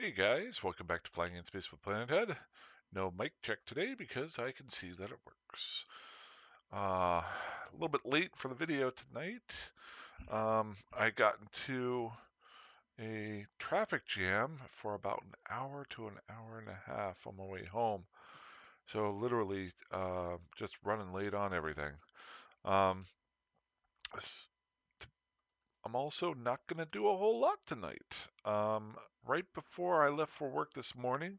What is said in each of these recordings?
Hey guys, welcome back to Flying in Space with Planet Head. No mic check today because I can see that it works. A little bit late for the video tonight. I got into a traffic jam for about an hour to an hour and a half on my way home. So literally just running late on everything. Um, I'm also not going to do a whole lot tonight. Right before I left for work this morning,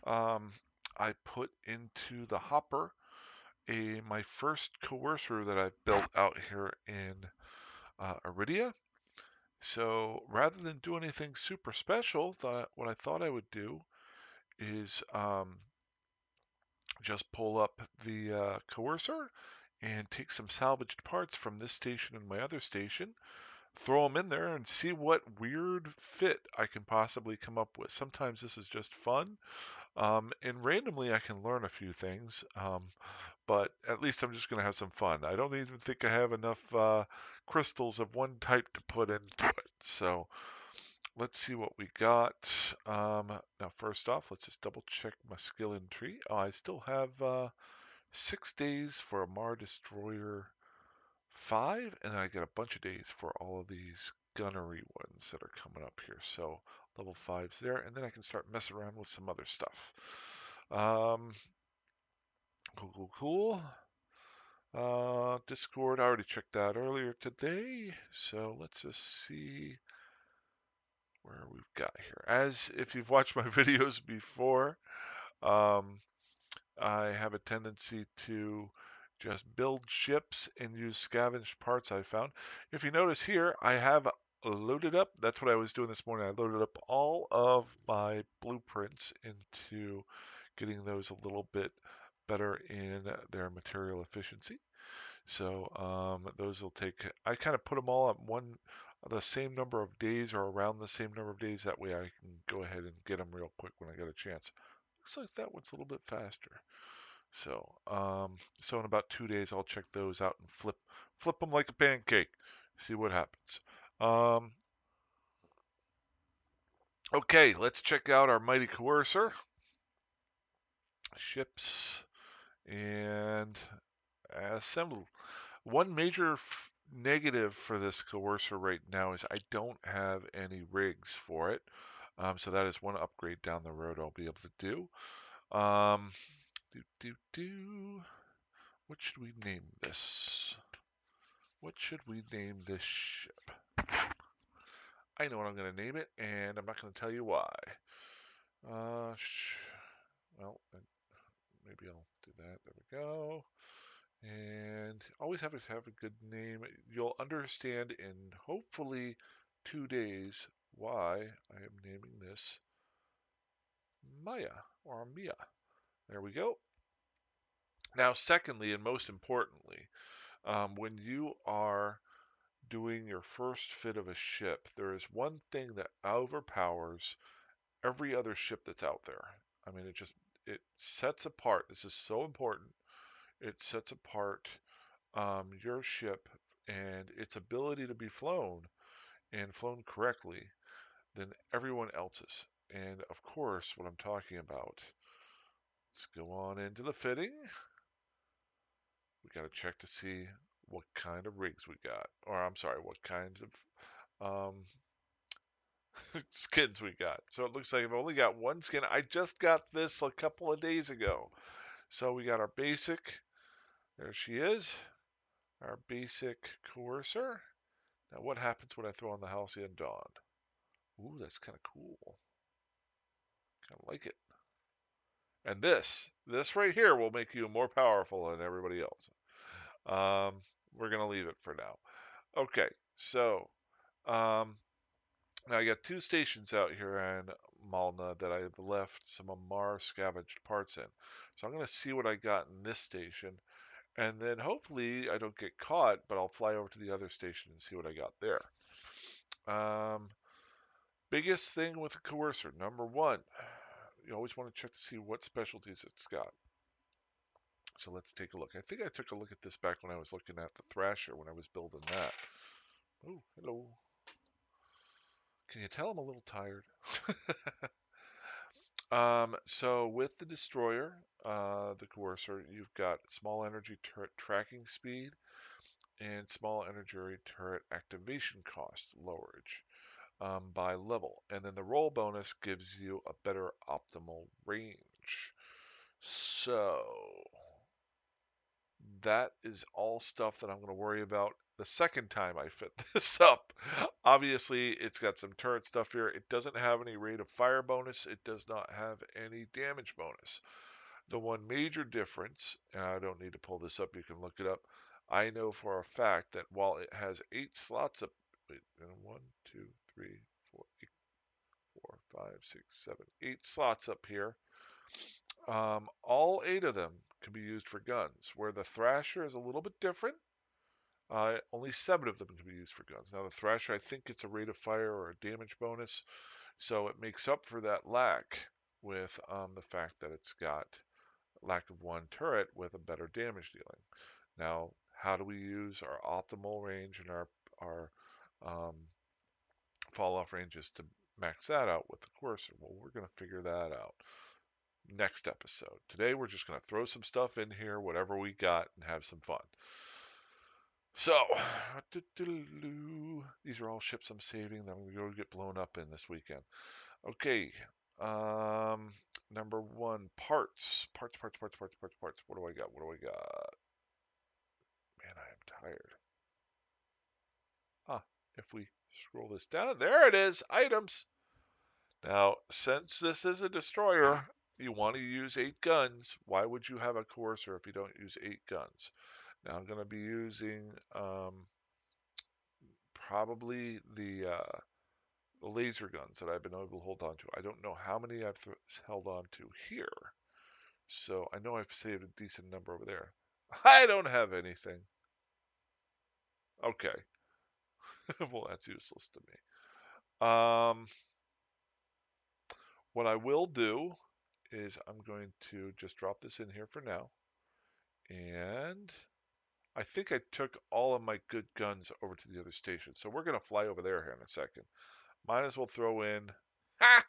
Um, I put into the hopper my first coercer that I built out here in Iridia. So rather than do anything super special, what I thought I would do is just pull up the coercer and take some salvaged parts from this station and my other station, throw them in there and see what weird fit I can possibly come up with. Sometimes this is just fun. And randomly I can learn a few things, but at least I'm just going to have some fun. I don't even think I have enough crystals of one type to put into it. So let's see what we got. Now, first off, let's just double check my skill in tree. Oh, I still have 6 days for a Mar Destroyer 5, and then I get a bunch of days for all of these gunnery ones that are coming up here. So level 5's there, and then I can start messing around with some other stuff. Um, cool. Discord, I already checked that earlier today. So let's just see where we've got here. As if you've watched my videos before, um, I have a tendency to just build ships and use scavenged parts I found. If you notice here, I have loaded up, that's what I was doing this morning. I loaded up all of my blueprints into getting those a little bit better in their material efficiency. So those will take, I kind of put them all on the same number of days or around the same number of days. That way I can go ahead and get them real quick when I get a chance. Looks like that one's a little bit faster. So in about 2 days, I'll check those out and flip them like a pancake. See what happens. Um, okay, let's check out our mighty coercer ships and assemble. One major negative for this coercer right now is I don't have any rigs for it. So that is one upgrade down the road I'll be able to do. Um, What should we name this? What should we name this ship? I know what I'm going to name it, and I'm not going to tell you why. Well, maybe I'll do that. There we go. And always have to have a good name. You'll understand in hopefully 2 days why I am naming this Maya or Mia. There we go. Now, secondly, and most importantly, when you are doing your first fit of a ship, there is one thing that overpowers every other ship that's out there. I mean, it sets apart. This is so important. It sets apart your ship and its ability to be flown and flown correctly than everyone else's. And of course, what I'm talking about. Let's go on into the fitting. We got to check to see what kind of rigs we got, or I'm sorry, what kinds of um, skins we got. So it looks like I've only got one skin. I just got this a couple of days ago. So we got our basic. There she is. Our basic coercer. Now what happens when I throw on the Halcyon Dawn? Ooh, that's kind of cool. Kind of like it. And this right here will make you more powerful than everybody else. We're going to leave it for now. Okay, so um, now I got two stations out here in Malna that I've left some of Mars scavenged parts in. So I'm going to see what I got in this station. And then hopefully I don't get caught, but I'll fly over to the other station and see what I got there. Biggest thing with a coercer, number one, you always want to check to see what specialties it's got. So let's take a look. I think I took a look at this back when I was looking at the Thrasher when I was building that. Oh, hello. Can you tell I'm a little tired? So with the destroyer, the Coercer, you've got small energy turret tracking speed and small energy turret activation cost lowerage by level. And then the roll bonus gives you a better optimal range. So that is all stuff that I'm going to worry about the second time I fit this up. Obviously, it's got some turret stuff here. It doesn't have any rate of fire bonus. It does not have any damage bonus. The one major difference, and I don't need to pull this up, you can look it up. I know for a fact that while it has 8 slots up, wait, 1, 2, 3, 4, 8, 4, 5, 6, 7, 8 slots up here. All 8 of them can be used for guns, where the Thrasher is a little bit different. Only 7 of them can be used for guns. Now the Thrasher, I think it's a rate of fire or a damage bonus, so it makes up for that lack with the fact that it's got lack of 1 turret with a better damage dealing. Now, how do we use our optimal range and our um, fall off ranges to max that out with the Coercer? Well, we're going to figure that out next episode. Today, we're just going to throw some stuff in here, whatever we got, and have some fun. So, these are all ships I'm saving that I'm going to go get blown up in this weekend. Okay, number 1, parts. Parts. What do I got? Man, I am tired. If we scroll this down, there it is, items. Now, since this is a destroyer, you want to use 8 guns. Why would you have a Coercer if you don't use 8 guns? Now, I'm going to be using probably the laser guns that I've been able to hold on to. I don't know how many I've held on to here. So I know I've saved a decent number over there. I don't have anything. Okay. Well, that's useless to me. What I will do is I'm going to just drop this in here for now. And I think I took all of my good guns over to the other station. So we're going to fly over there here in a second. Might as well throw in... Ha!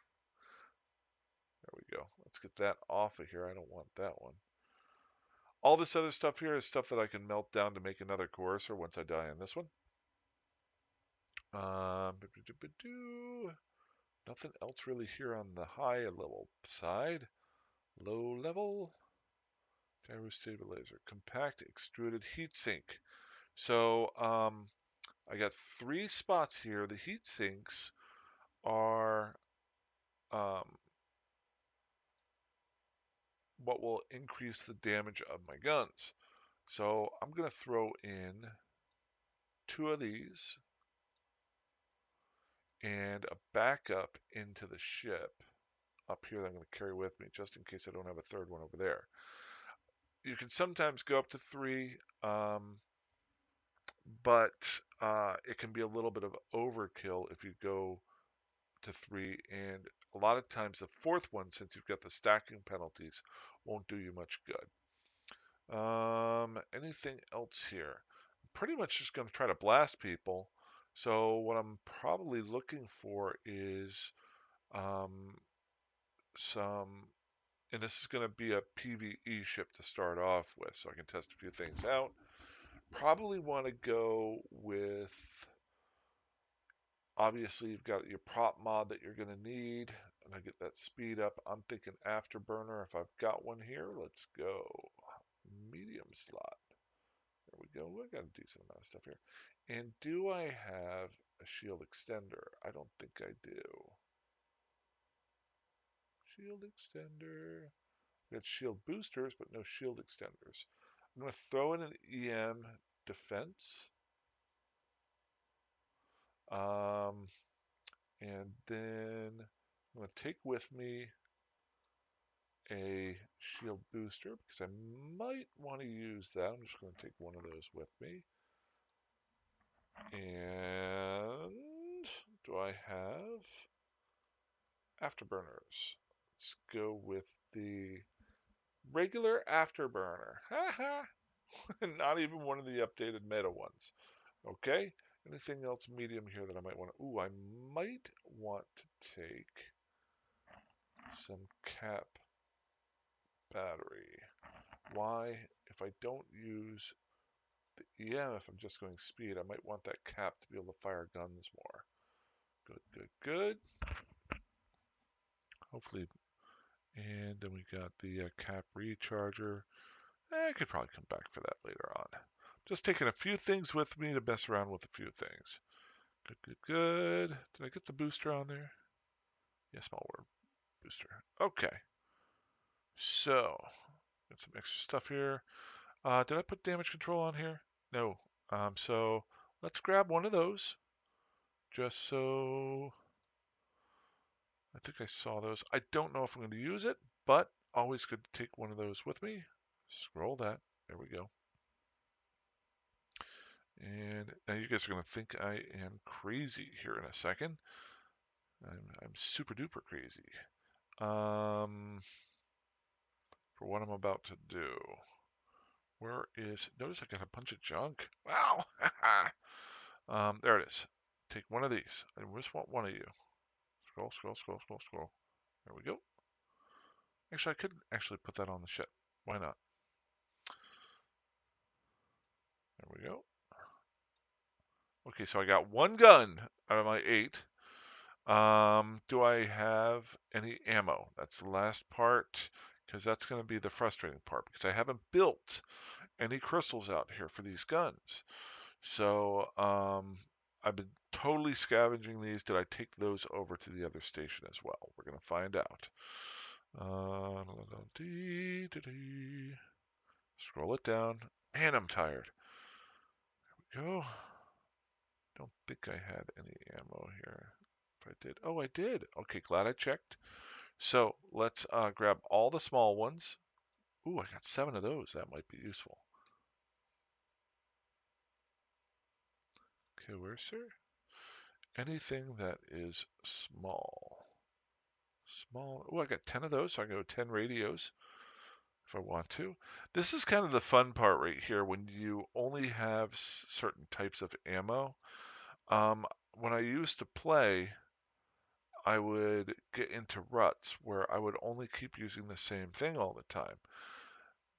There we go. Let's get that off of here. I don't want that one. All this other stuff here is stuff that I can melt down to make another Coercer once I die on this one. Nothing else really here on the high level side. Low level. Gyro stabilizer. Compact extruded heatsink. So I got 3 spots here. The heat sinks are what will increase the damage of my guns. So I'm going to throw in 2 of these and a backup into the ship up here that I'm going to carry with me just in case I don't have a third one over there. You can sometimes go up to 3, but it can be a little bit of overkill if you go to 3, and a lot of times the 4th one, since you've got the stacking penalties, won't do you much good. Anything else here? I'm pretty much just going to try to blast people. So what I'm probably looking for is some, and this is going to be a PvE ship to start off with, so I can test a few things out. Probably want to go with, obviously you've got your prop mod that you're going to need, and I get that speed up. I'm thinking afterburner if I've got one here. Let's go. Medium slot. There we go. We got a decent amount of stuff here. And do I have a shield extender? I don't think I do. Shield extender. We got shield boosters, but no shield extenders. I'm going to throw in an EM defense. And then I'm going to take with me a shield booster because I might want to use that. I'm just going to take one of those with me. And do I have afterburners? Let's go with the regular afterburner. Haha. Not even one of the updated meta ones. Okay. Anything else medium here that I might want to... Ooh, I might want to take some cap battery. Why? If I don't use the EM, if I'm just going speed, I might want that cap to be able to fire guns more. Good, good, good. Hopefully, and then we got the cap recharger. I could probably come back for that later on. Just taking a few things with me to mess around with a few things. Good, good, good. Did I get the booster on there? Yes, small word booster. Okay. So, got some extra stuff here. Did I put damage control on here? No. So let's grab one of those. Just so I think I saw those. I don't know if I'm going to use it, but always good to take one of those with me. Scroll that. There we go. And now you guys are going to think I am crazy here in a second. I'm super duper crazy. For what I'm about to do. Where is, notice I got a bunch of junk. Wow. There it is. Take one of these. I just want one of you. Scroll, scroll, scroll, scroll, scroll. There we go. Actually, I could actually put that on the ship. Why not? There we go. Okay, so I got one gun out of my 8. Do I have any ammo? That's the last part, because that's going to be the frustrating part, because I haven't built any crystals out here for these guns. So I've been totally scavenging these. Did I take those over to the other station as well? We're going to find out. Scroll it down. Man, I'm tired. There we go. Don't think I had any ammo here. If I did. Oh, I did. Okay, glad I checked. So let's grab all the small ones. Ooh, I got 7 of those. That might be useful. Coercer. Anything that is small. Small. Oh, I got 10 of those, so I can go 10 radios if I want to. This is kind of the fun part right here when you only have certain types of ammo. When I used to play, I would get into ruts where I would only keep using the same thing all the time.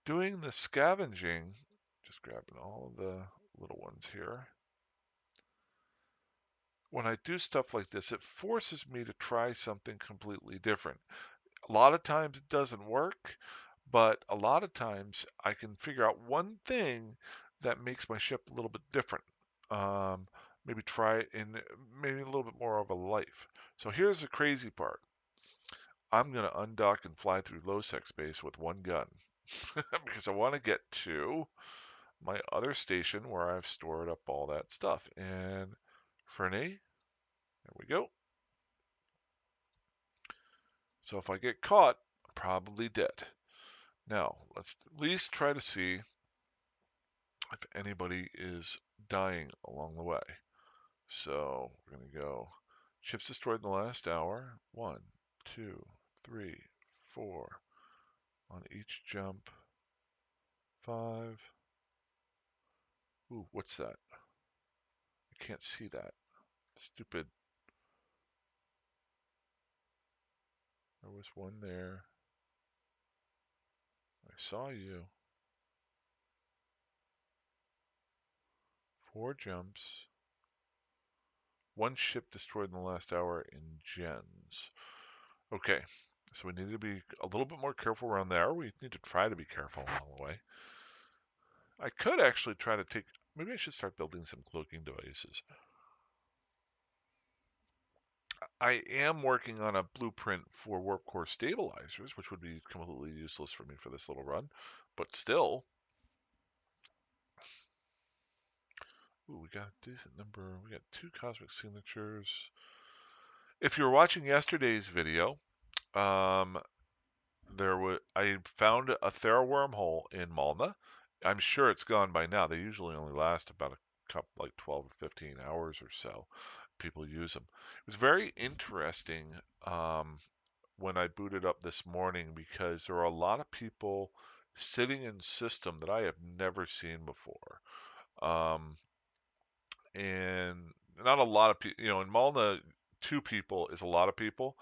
Doing the scavenging, just grabbing all the little ones here. When I do stuff like this, it forces me to try something completely different. A lot of times it doesn't work, but a lot of times I can figure out one thing that makes my ship a little bit different. Maybe try it in maybe a little bit more of a life. So here's the crazy part. I'm going to undock and fly through Lowsec space with one gun because I want to get to my other station where I've stored up all that stuff. And Fernie, there we go. So if I get caught, I'm probably dead. Now, let's at least try to see if anybody is dying along the way. So we're going to go ships destroyed in the last hour. 1, 2, 3, 4. On each jump. 5. Ooh, what's that? I can't see that. Stupid. There was one there. I saw you. 4 jumps. 1 ship destroyed in the last hour in gens. Okay, so we need to be a little bit more careful around there. We need to try to be careful along the way. I could actually try to take... Maybe I should start building some cloaking devices. I am working on a blueprint for warp core stabilizers, which would be completely useless for me for this little run. But still... Ooh, we got a decent number. We got 2 cosmic signatures. If you were watching yesterday's video, I found a Thera wormhole in Malna. I'm sure it's gone by now. They usually only last about a couple, like 12 or 15 hours or so. People use them. It was very interesting when I booted up this morning because there are a lot of people sitting in system that I have never seen before. And not a lot of people, in Malna, 2 people is a lot of people.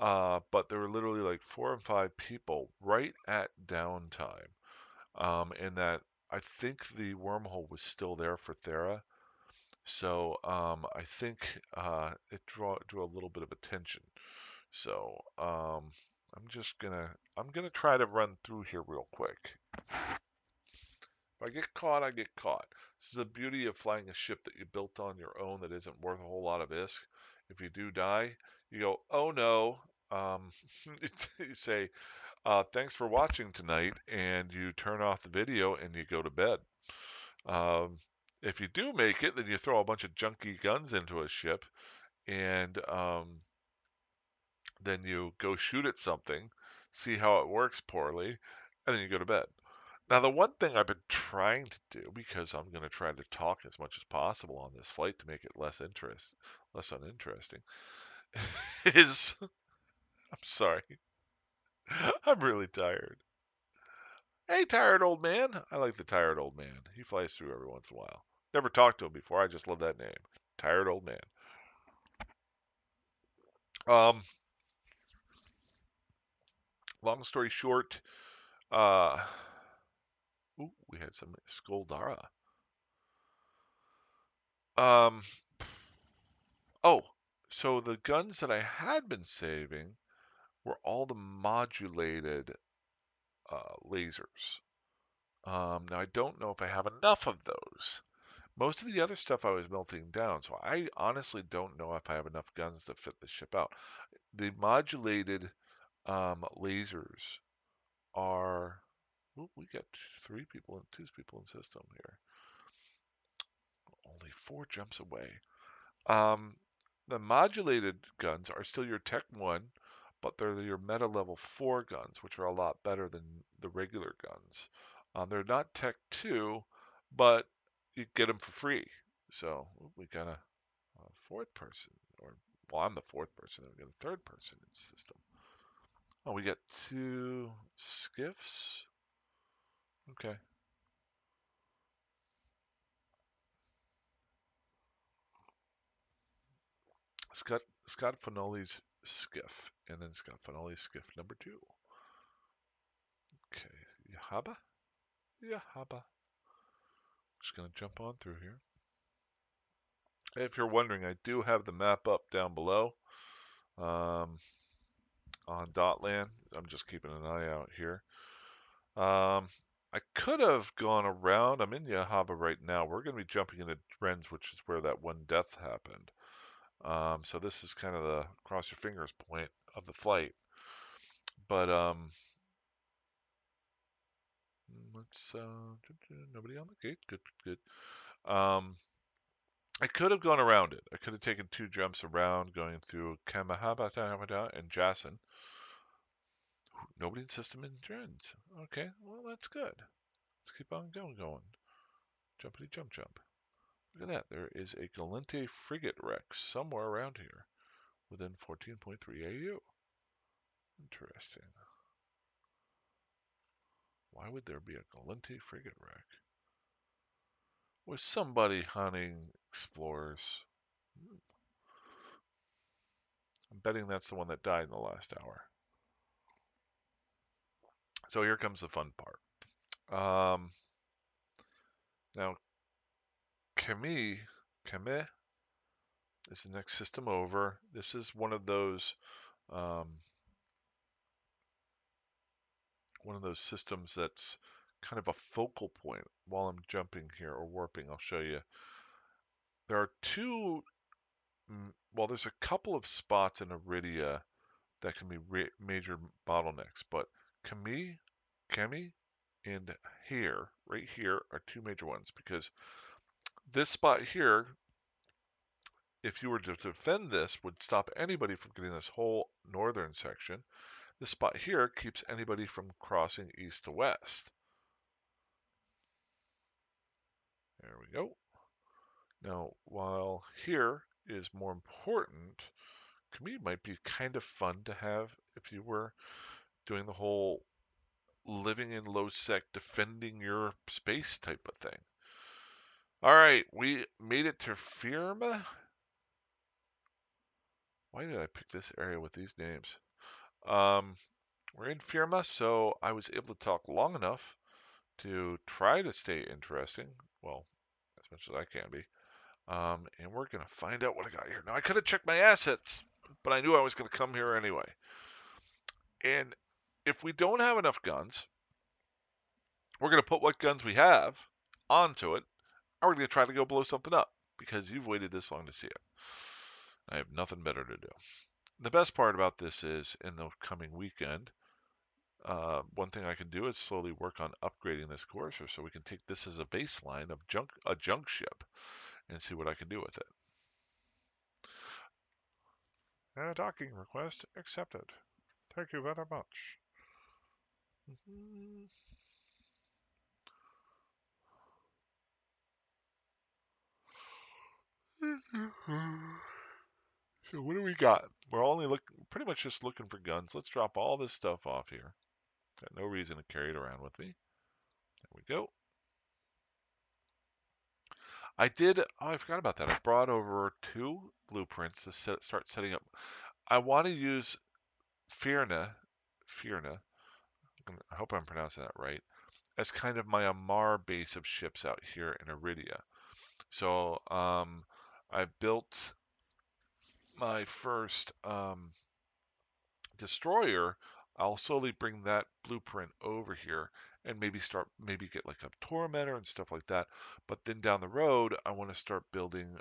but there were literally like 4 and 5 people right at downtime. And that I think the wormhole was still there for Thera. So I think it drew a little bit of attention. So I'm gonna try to run through here real quick. If I get caught, I get caught. This is the beauty of flying a ship that you built on your own that isn't worth a whole lot of ISK. If you do die, you go, oh no. Um, you say, thanks for watching tonight, and you turn off the video and you go to bed. Um, if you do make it, then you throw a bunch of junky guns into a ship, and then you go shoot at something, see how it works poorly, and then you go to bed. Now, the one thing I've been trying to do, because I'm going to try to talk as much as possible on this flight to make it less uninteresting, is I'm sorry, I'm really tired. Hey, tired old man. I like the tired old man. He flies through every once in a while. Never talked to him before. I just love that name. Tired old man. Um, long story short, uh, ooh, we had some Skoldara. Um, oh, so the guns that I had been saving were all the modulated lasers. Now I don't know if I have enough of those. Most of the other stuff I was melting down, so I honestly don't know if I have enough guns to fit the ship out. The modulated lasers are. Ooh, we got 3 people and 2 people in system here. Only 4 jumps away. Um, the modulated guns are still your Tech 1, but they're your meta level 4 guns, which are a lot better than the regular guns. They're not Tech 2, but you get them for free. So we got a 4th person, or well, I'm the 4th person. We got a 3rd person in the system. Oh, we got 2 skiffs. Okay. Scott Finoli's skiff, and then Scott Finoli's skiff number 2. Okay, Yahaba? Yahaba. Just gonna jump on through here. If you're wondering, I do have the map up down below on Dotland. I'm just keeping an eye out here. I could have gone around. I'm in Yahaba right now. We're going to be jumping into Drenz, which is where that one death happened. So this is kind of the cross your fingers point of the flight. But let's nobody on the gate. Good, good. I could have gone around it. I could have taken 2 jumps around, going through Kamahabata and Jason. Nobody in system in Drenz. Okay, well that's good. Let's keep on going. Jumpity jump jump. Look at that. There is a Galente frigate wreck somewhere around here within 14.3 AU. Interesting. Why would there be a Galente frigate wreck? Was somebody hunting explorers? I'm betting that's the one that died in the last hour. So here comes the fun part. Now, Kame is the next system over. This is um, one of those systems that's kind of a focal point while I'm jumping here or warping. I'll show you. There are 2, well, there's a couple of spots in Iridia that can be major bottlenecks, but Kami, and here, right here, are 2 major ones because this spot here, if you were to defend this, would stop anybody from getting this whole northern section. This spot here keeps anybody from crossing east to west. There we go. Now, while here is more important, Kami might be kind of fun to have if you were doing the whole living in Lowsec, defending your space type of thing. All right, we made it to Firma. Why did I pick this area with these names? We're in Firma, so I was able to talk long enough to try to stay interesting. Well, as much as I can be. And we're going to find out what I got here. Now, I could have checked my assets, but I knew I was going to come here anyway. And if we don't have enough guns, we're going to put what guns we have onto it, and we're going to try to go blow something up because you've waited this long to see it. I have nothing better to do. The best part about this is in the coming weekend, one thing I can do is slowly work on upgrading this Coercer so we can take this as a baseline of a junk ship and see what I can do with it. Docking request accepted. Thank you very much. So what do we got? We're only pretty much just looking for guns. Let's drop all this stuff off here. Got no reason to carry it around with me. There we go. I did, oh, I forgot about that. I brought over 2 blueprints to start setting up. I want to use Firna, I hope I'm pronouncing that right, as kind of my Amar base of ships out here in Iridia. So I built my first destroyer. I'll slowly bring that blueprint over here and maybe get like a tormentor and stuff like that. But then down the road, I want to start building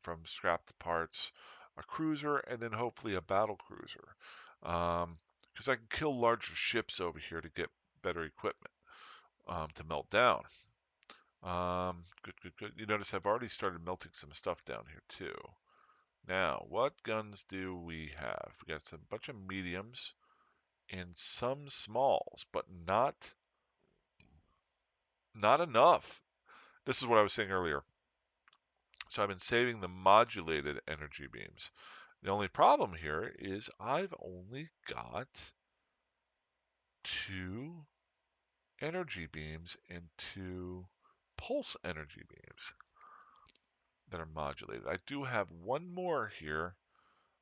from scrapped parts a cruiser and then hopefully a battle cruiser. Because I can kill larger ships over here to get better equipment to melt down. Good. You notice I've already started melting some stuff down here too. Now, what guns do we have? We got a bunch of mediums and some smalls, but not enough. This is what I was saying earlier. So I've been saving the modulated energy beams. The only problem here is I've only got 2 energy beams and 2 pulse energy beams that are modulated. I do have one more here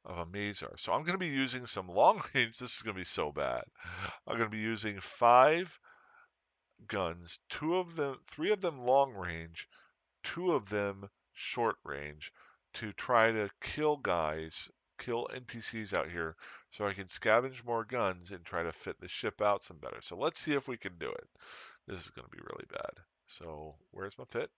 of a Mazar. So I'm going to be using some long range. This is going to be so bad. I'm going to be using 5 guns, 3 of them long range, 2 of them short range to try to kill NPCs out here so I can scavenge more guns and try to fit the ship out some better. So let's see if we can do it. This is going to be really bad. So where's my fit?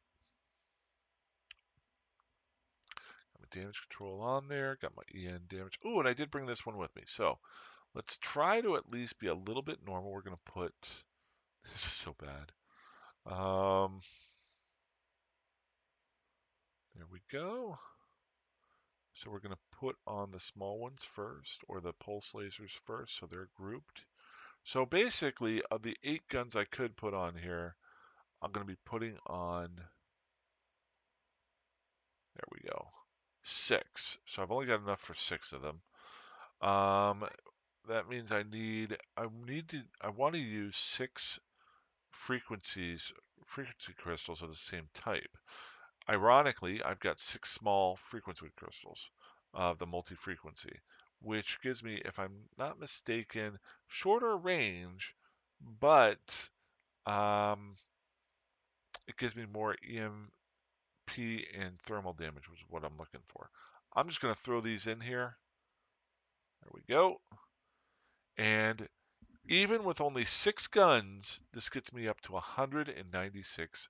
Got my damage control on there. Got my EN damage. Ooh, and I did bring this one with me. So let's try to at least be a little bit normal. We're going to put, this is so bad. There we go. So we're going to put on the small ones first, or the pulse lasers first, so they're grouped. So basically, of the 8 guns I could put on here, I'm going to be putting on, there we go, 6. So I've only got enough for 6 of them. That means I want to use 6 frequency crystals of the same type. Ironically, I've got 6 small frequency crystals of the multi-frequency, which gives me, if I'm not mistaken, shorter range, but it gives me more EMP and thermal damage, which is what I'm looking for. I'm just going to throw these in here. There we go. And even with only 6 guns, this gets me up to 196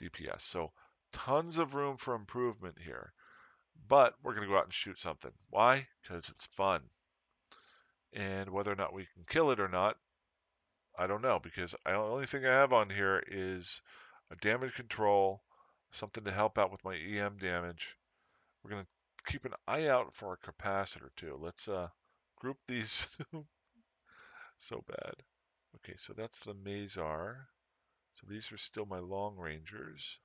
DPS. So tons of room for improvement here. But we're going to go out and shoot something. Why? Because it's fun. And whether or not we can kill it or not, I don't know. Because the only thing I have on here is a damage control, something to help out with my EM damage. We're going to keep an eye out for our capacitor too. Let's group these. So bad. Okay, so that's the Mazar. So these are still my long rangers.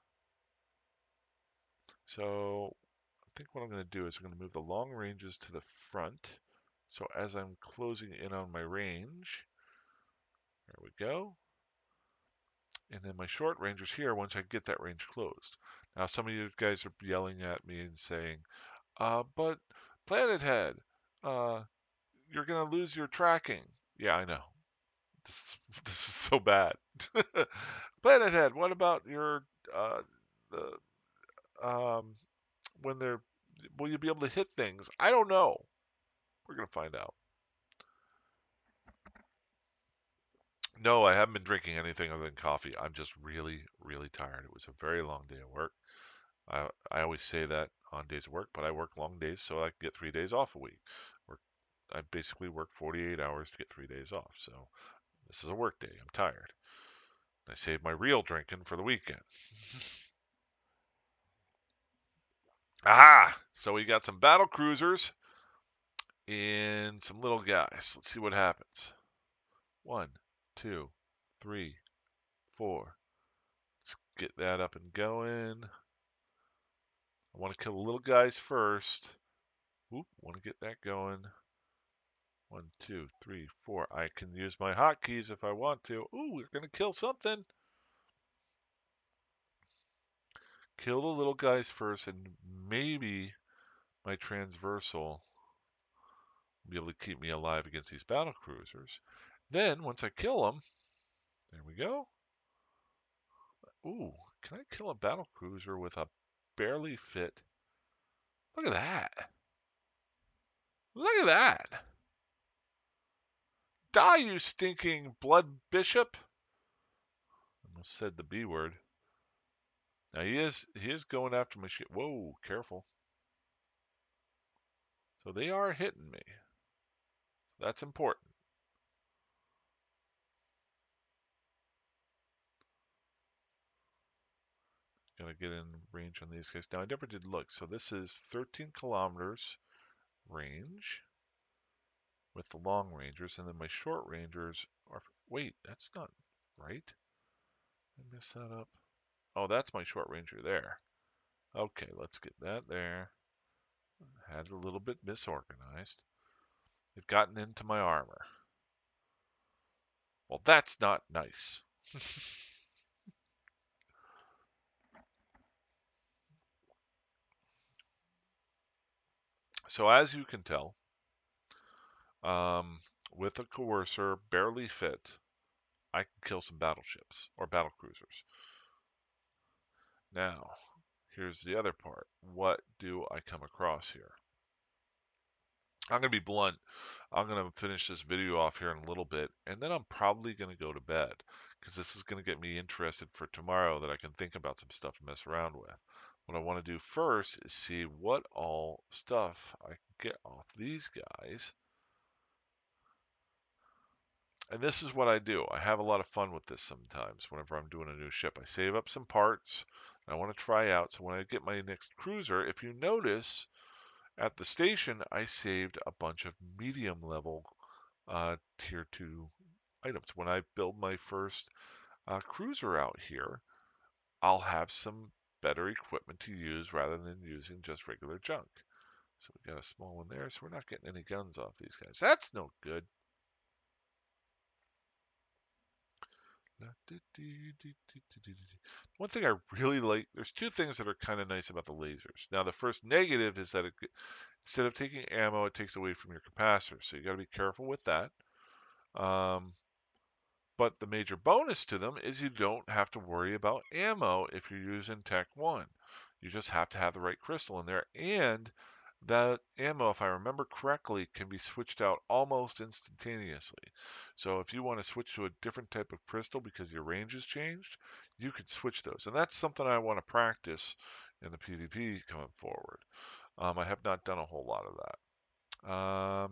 So I think what I'm going to do is I'm going to move the long ranges to the front. So as I'm closing in on my range, there we go. And then my short rangers here once I get that range closed. Now some of you guys are yelling at me and saying, but Planet Head, you're gonna lose your tracking. Yeah, I know. This this is so bad. Planet Head, what about your the when they're will you be able to hit things? I don't know. We're gonna find out. No, I haven't been drinking anything other than coffee. I'm just really, really tired. It was a very long day of work. I always say that on days of work, but I work long days so I can get 3 days off a week. Work, I basically work 48 hours to get 3 days off. So this is a work day. I'm tired. I saved my real drinking for the weekend. Aha! So we got some battle cruisers and some little guys. Let's see what happens. 1, 2, 3, 4. Let's get that up and going. I want to kill the little guys first. Oop, want to get that going. 1, 2, 3, 4. I can use my hotkeys if I want to. Ooh, we're going to kill something. Kill the little guys first, and maybe my transversal will be able to keep me alive against these battle cruisers. Then, once I kill them, there we go. Ooh, can I kill a battle cruiser with a barely fit? Look at that. Look at that. Die, you stinking blood bishop. Almost said the B word. Now he is going after my shit. Whoa, careful. So they are hitting me. So that's important. Gotta get in range on these guys. Now I never did look. So this is 13 kilometers range with the long rangers, and then my short rangers are. Wait, that's not right. I messed that up. Oh, that's my short ranger there. Okay, let's get that there. Had it a little bit misorganized. They've gotten into my armor. Well, that's not nice. So as you can tell, with a coercer barely fit, I can kill some battleships or battle cruisers. Now, here's the other part. What do I come across here? I'm going to be blunt. I'm going to finish this video off here in a little bit, and then I'm probably going to go to bed because this is going to get me interested for tomorrow that I can think about some stuff to mess around with. What I want to do first is see what all stuff I can get off these guys. And this is what I do. I have a lot of fun with this sometimes whenever I'm doing a new ship. I save up some parts I want to try out. So when I get my next cruiser, if you notice, at the station, I saved a bunch of medium level tier 2 items. When I build my first cruiser out here, I'll have some better equipment to use rather than using just regular junk. So we got a small one there, so we're not getting any guns off these guys. That's no good. One thing I really like, there's two things that are kind of nice about the lasers. Now, the first negative is that instead of taking ammo, it takes away from your capacitor. So you got to be careful with that. But the major bonus to them is you don't have to worry about ammo if you're using Tech 1. You just have to have the right crystal in there. And that ammo, if I remember correctly, can be switched out almost instantaneously. So if you want to switch to a different type of crystal because your range has changed, you can switch those. And that's something I want to practice in the PvP coming forward. I have not done a whole lot of that.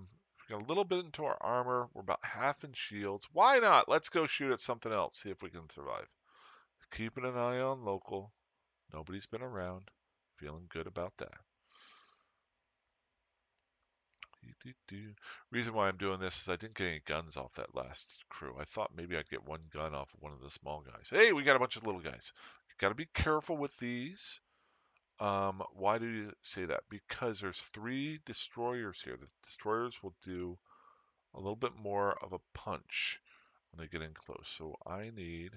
We got a little bit into our armor. We're about half in shields. Why not? Let's go shoot at something else. See if we can survive. Keeping an eye on local. Nobody's been around. Feeling good about that. Reason why I'm doing this is I didn't get any guns off that last crew. I thought maybe I'd get one gun off of one of the small guys. Hey, we got a bunch of little guys. Got to be careful with these. Why do you say that? Because there's 3 destroyers here. The destroyers will do a little bit more of a punch when they get in close. So I need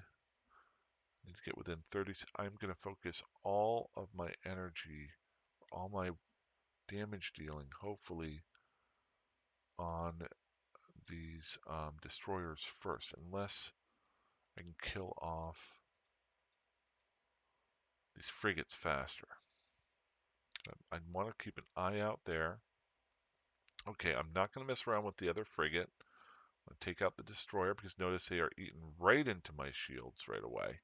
to get within 30. I'm going to focus all of my energy, all my damage dealing, hopefully, on these destroyers first, unless I can kill off these frigates faster. I want to keep an eye out there. Okay, I'm not going to mess around with the other frigate. I'm going to take out the destroyer because notice they are eating right into my shields right away.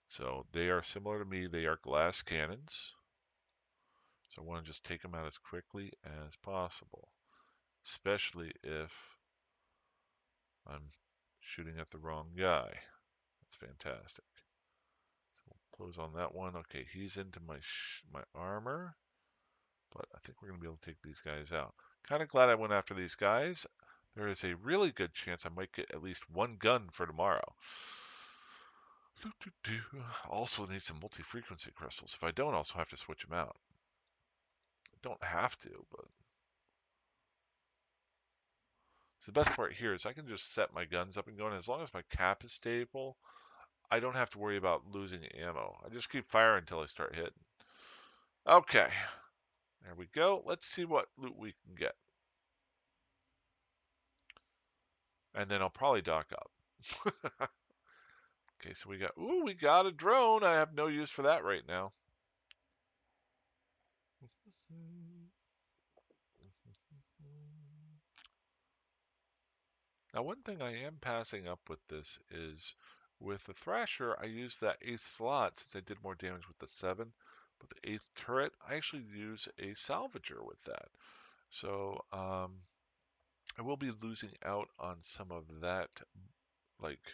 So they are similar to me. They are glass cannons. So I want to just take them out as quickly as possible, especially if I'm shooting at the wrong guy. That's fantastic. So we'll close on that one. Okay, he's into my armor, but I think we're going to be able to take these guys out. Kind of glad I went after these guys. There is a really good chance I might get at least one gun for tomorrow. Also need some multi-frequency crystals. If I don't, I'll also have to switch them out. I don't have to, but so the best part here is I can just set my guns up and going. As long as my cap is stable, I don't have to worry about losing ammo. I just keep firing until I start hitting. Okay, there we go. Let's see what loot we can get. And then I'll probably dock up. Okay, so we got a drone. I have no use for that right now. Now, one thing I am passing up with this is with the Thrasher, I use that 8th slot since I did more damage with the 7. But the 8th turret, I actually use a salvager with that. So I will be losing out on some of that, like,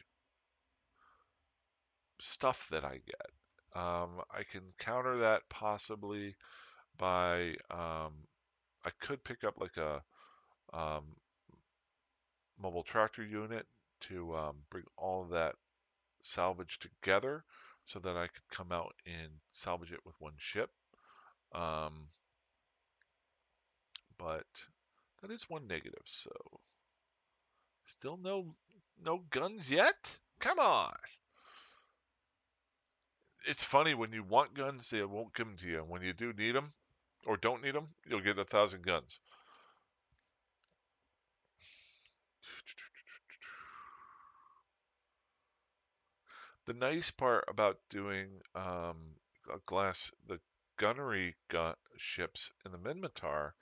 stuff that I get. I can counter that possibly by, I could pick up like a um, mobile tractor unit to bring all of that salvage together so that I could come out and salvage it with one ship. Um, but that is one negative, so still no guns yet? Come on. It's funny when you want guns, they won't give them to you. When you do need them or don't need them, you'll get 1,000 guns. The nice part about doing the gunnery ships in the Minmatar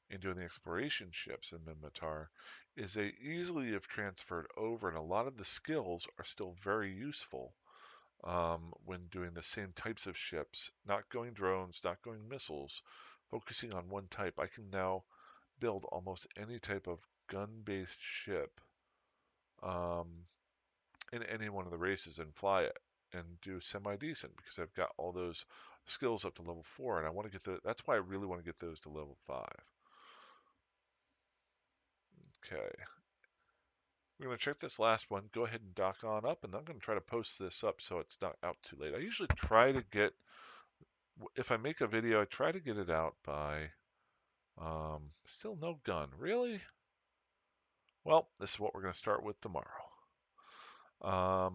and doing the exploration ships in Minmatar is they easily have transferred over, and a lot of the skills are still very useful when doing the same types of ships, not going drones, not going missiles, focusing on one type. I can now build almost any type of gun-based ship um, in any one of the races and fly it and do semi-decent because I've got all those skills up to level 4, and I want to get that's why I really want to get those to level 5. Okay. We're going to check this last one, go ahead and dock on up, and I'm going to try to post this up so it's not out too late. I usually try to get, if I make a video, I try to get it out by, still no gun. Really? Well, this is what we're going to start with tomorrow. I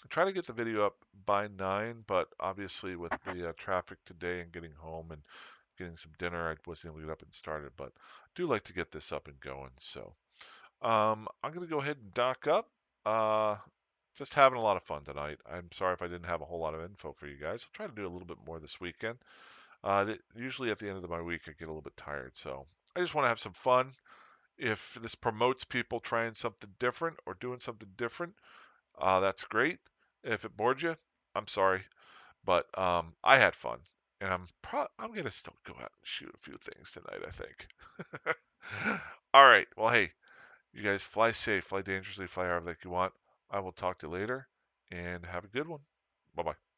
try to get the video up by 9, but obviously with the traffic today and getting home and getting some dinner, I wasn't able to get up and start it, but I do like to get this up and going. So I'm going to go ahead and dock up. Just having a lot of fun tonight. I'm sorry if I didn't have a whole lot of info for you guys. I'll try to do a little bit more this weekend. Usually at the end of my week, I get a little bit tired. So I just want to have some fun. If this promotes people trying something different or doing something different, that's great. If it bored you, I'm sorry. But I had fun. And I'm going to still go out and shoot a few things tonight, I think. All right. Well, hey, you guys fly safe, fly dangerously, fly however like you want. I will talk to you later, and have a good one. Bye-bye.